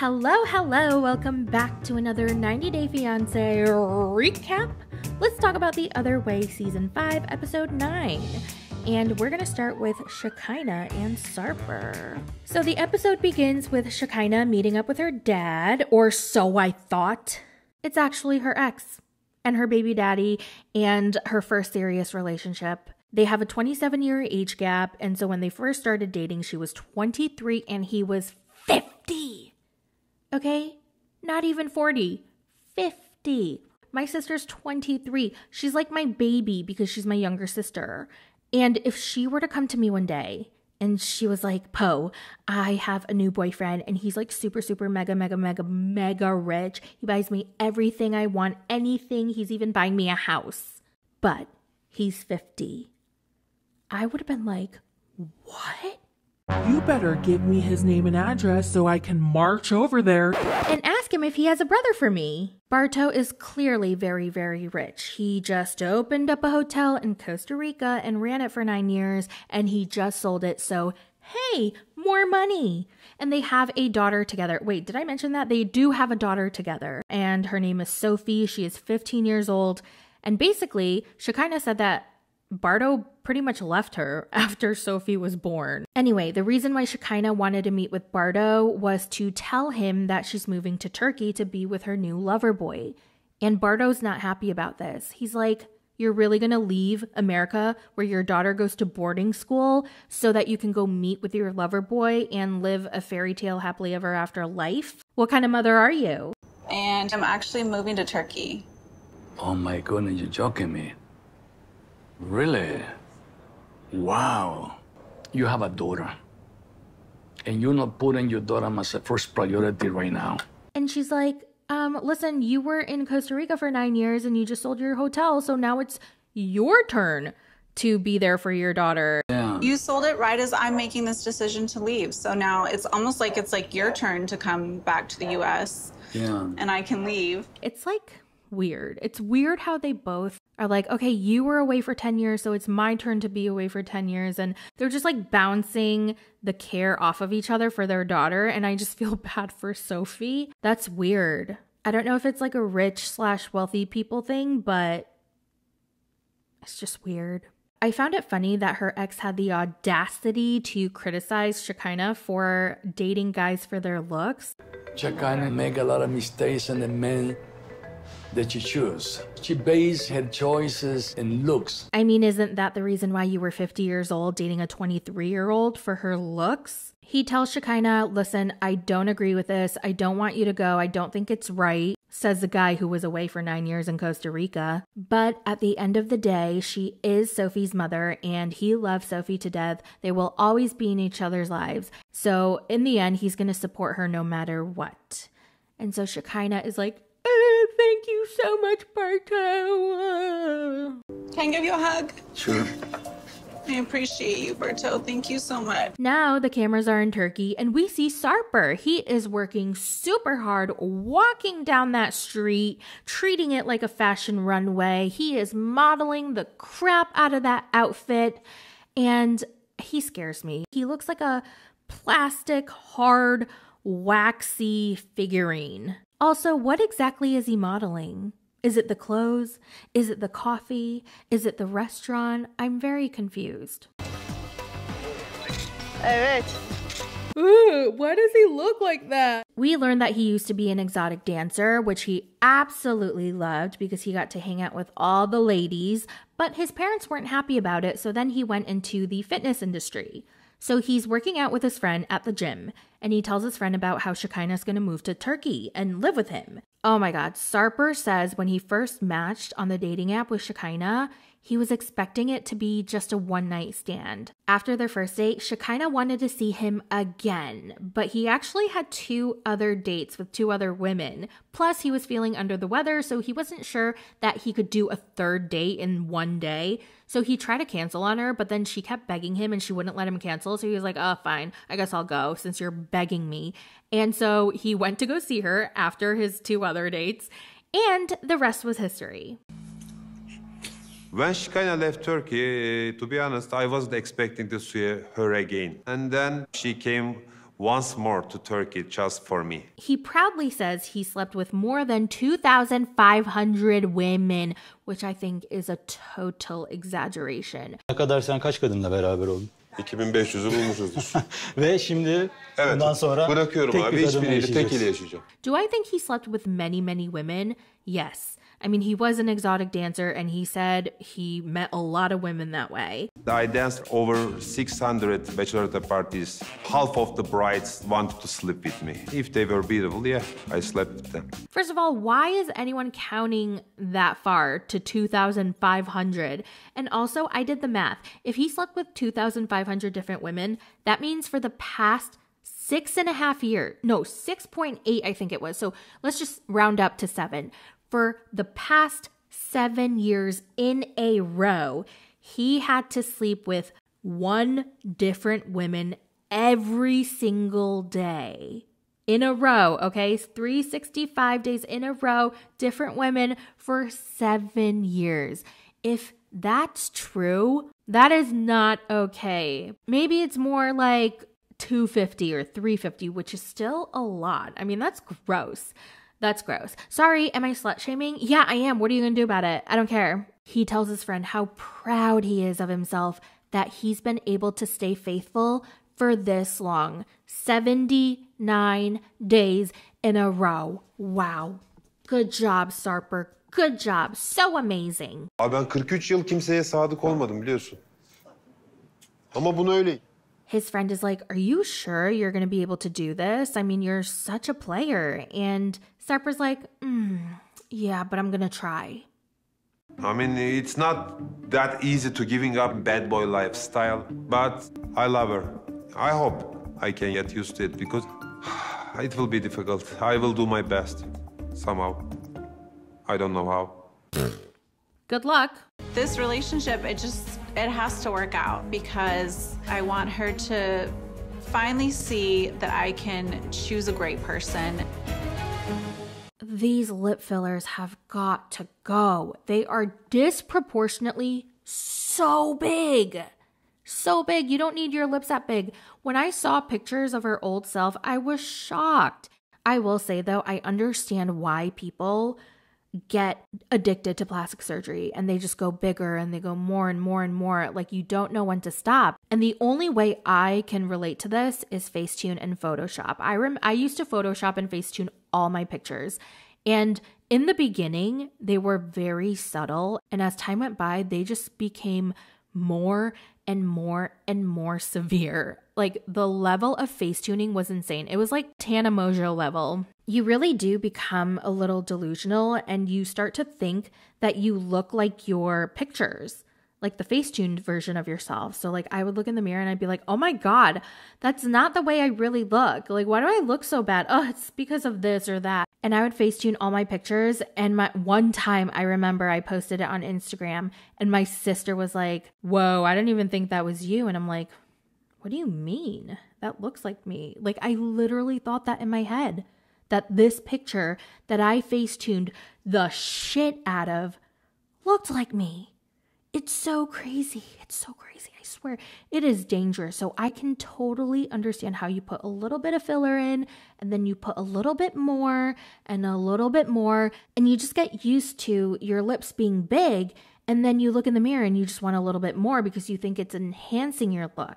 Hello, welcome back to another 90 Day Fiancé recap. Let's talk about The Other Way Season 5, Episode 9. And we're going to start with Shekinah and Sarper. So the episode begins with Shekinah meeting up with her dad, or so I thought. It's actually her ex and her baby daddy and her first serious relationship. They have a 27-year age gap, and so when they first started dating, she was 23 and he was 50. Okay? Not even 40. 50. My sister's 23. She's like my baby because she's my younger sister. And if she were to come to me one day and she was like, Poe, I have a new boyfriend and he's like super mega rich. He buys me everything I want, anything. He's even buying me a house. But he's 50. I would have been like, what? You better give me his name and address so I can march over there and ask him if he has a brother for me. Barto is clearly very rich. He just opened up a hotel in Costa Rica and ran it for 9 years, and he just sold it, so hey, more money. And they have a daughter together. Wait, did I mention that? They do have a daughter together, and her name is Sophie. She is 15 years old, and basically, Shekinah said that Barto pretty much left her after Sophie was born. Anyway, the reason why Shekinah wanted to meet with Barto was to tell him that she's moving to Turkey to be with her new lover boy. And Barto's not happy about this. He's like, you're really gonna leave America where your daughter goes to boarding school so that you can go meet with your lover boy and live a fairy tale happily ever after life? What kind of mother are you? And I'm actually moving to Turkey. Oh my goodness, you're joking me. Really? Wow. You have a daughter. And you're not putting your daughter as a first priority right now. And she's like, listen, you were in Costa Rica for 9 years and you just sold your hotel. So now it's your turn to be there for your daughter. Yeah. You sold it right as I'm making this decision to leave. So now it's almost like it's like your turn to come back to the US. Yeah. And I can leave. It's like weird. It's weird how they both are like, okay, you were away for 10 years, so it's my turn to be away for 10 years. And they're just like bouncing the care off of each other for their daughter. And I just feel bad for Sophie. That's weird. I don't know if it's like a rich/wealthy people thing, but it's just weird. I found it funny that her ex had the audacity to criticize Shekinah for dating guys for their looks. Shekinah make a lot of mistakes in the men that she choose. She based her choices in looks. I mean, isn't that the reason why you were 50 years old dating a 23-year-old for her looks? He tells Shekinah, listen, I don't agree with this. I don't want you to go. I don't think it's right, says the guy who was away for 9 years in Costa Rica. But at the end of the day, she is Sophie's mother and he loves Sophie to death. They will always be in each other's lives. So in the end, he's going to support her no matter what. And so Shekinah is like, thank you so much, Barto. Can I give you a hug? Sure. I appreciate you, Barto. Thank you so much. Now the cameras are in Turkey and we see Sarper. He is working super hard, walking down that street, treating it like a fashion runway. He is modeling the crap out of that outfit and he scares me. He looks like a plastic, hard, waxy figurine. Also, what exactly is he modeling? Is it the clothes? Is it the coffee? Is it the restaurant? I'm very confused. Evet. Ooh, why does he look like that? We learned that he used to be an exotic dancer, which he absolutely loved because he got to hang out with all the ladies, but his parents weren't happy about it, so then he went into the fitness industry. So he's working out with his friend at the gym, and he tells his friend about how Shekinah's going to move to Turkey and live with him. Oh my God, Sarper says when he first matched on the dating app with Shekinah, he was expecting it to be just a one-night stand. After their first date, Shekinah wanted to see him again, but he actually had 2 other dates with 2 other women. Plus, he was feeling under the weather, so he wasn't sure that he could do a 3rd date in one day. So he tried to cancel on her, but then she kept begging him and she wouldn't let him cancel. So he was like, oh, fine, I guess I'll go since you're begging me. And so he went to go see her after his 2 other dates, and the rest was history. When Shekinah left Turkey, to be honest, I wasn't expecting to see her again. And then she came once more to Turkey just for me. He proudly says he slept with more than 2,500 women, which I think is a total exaggeration. Ne kadar sen kaç kadınla beraber oldun? 2500'ü bulmuşuzdur. Ve şimdi Evet, bundan sonra bırakıyorum tek abi. bir kadınla Hiçbiriyle tek ile yaşayacaksın. yaşayacağım. Do I think he slept with many, many women? Yes. I mean, he was an exotic dancer and he said he met a lot of women that way. I danced over 600 bachelorette parties. Half of the brides wanted to sleep with me. If they were beautiful, yeah, I slept with them. First of all, why is anyone counting that far to 2,500? And also, I did the math. If he slept with 2,500 different women, that means for the past 6.5 years, no, 6.8, I think it was. So let's just round up to 7. For the past 7 years in a row, he had to sleep with one different woman every single day. In a row, okay? 365 days in a row, different women for 7 years. If that's true, that is not okay. Maybe it's more like 250 or 350, which is still a lot. I mean, that's gross. That's gross. Sorry, am I slut shaming? Yeah, I am. What are you going to do about it? I don't care. He tells his friend how proud he is of himself that he's been able to stay faithful for this long. 79 days in a row. Wow. Good job, Sarper. Good job. So amazing. Abi ben 43 yıl kimseye sadık olmadım biliyorsun. Ama bunu öyle. His friend is like, are you sure you're going to be able to do this? I mean, you're such a player. And Sarper's like, yeah, but I'm going to try. I mean, it's not that easy to giving up bad boy lifestyle, but I love her. I hope I can get used to it because it will be difficult. I will do my best somehow. I don't know how. Good luck. This relationship, it has to work out because I want her to finally see that I can choose a great person. These lip fillers have got to go. They are disproportionately so big. So big. You don't need your lips that big. When I saw pictures of her old self, I was shocked. I will say, though, I understand why people get addicted to plastic surgery and they just go bigger and they go more and more and more. Like, you don't know when to stop. And the only way I can relate to this is Facetune and Photoshop. I used to Photoshop and Facetune all my pictures. And in the beginning, they were very subtle. And as time went by, they just became more and more and more severe. Like, the level of face tuning was insane. It was like Tana Mongeau level. You really do become a little delusional and you start to think that you look like your pictures, like the face-tuned version of yourself. So like I would look in the mirror and I'd be like, oh my God, that's not the way I really look. Like, why do I look so bad? Oh, it's because of this or that. And I would face-tune all my pictures. And one time I remember I posted it on Instagram and my sister was like, whoa, I didn't even think that was you. And I'm like, what do you mean? That looks like me. Like, I literally thought that in my head, that this picture that I face-tuned the shit out of looked like me. It's so crazy. It's so crazy. I swear it is dangerous. So I can totally understand how you put a little bit of filler in and then you put a little bit more and a little bit more and you just get used to your lips being big and then you look in the mirror and you just want a little bit more because you think it's enhancing your look.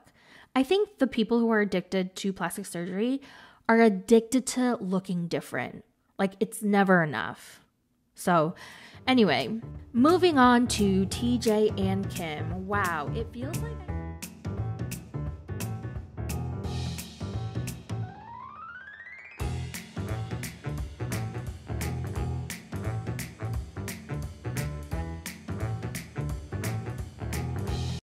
I think the people who are addicted to plastic surgery are addicted to looking different. Like, it's never enough. So anyway, moving on to TJ and Kim. Wow, it feels like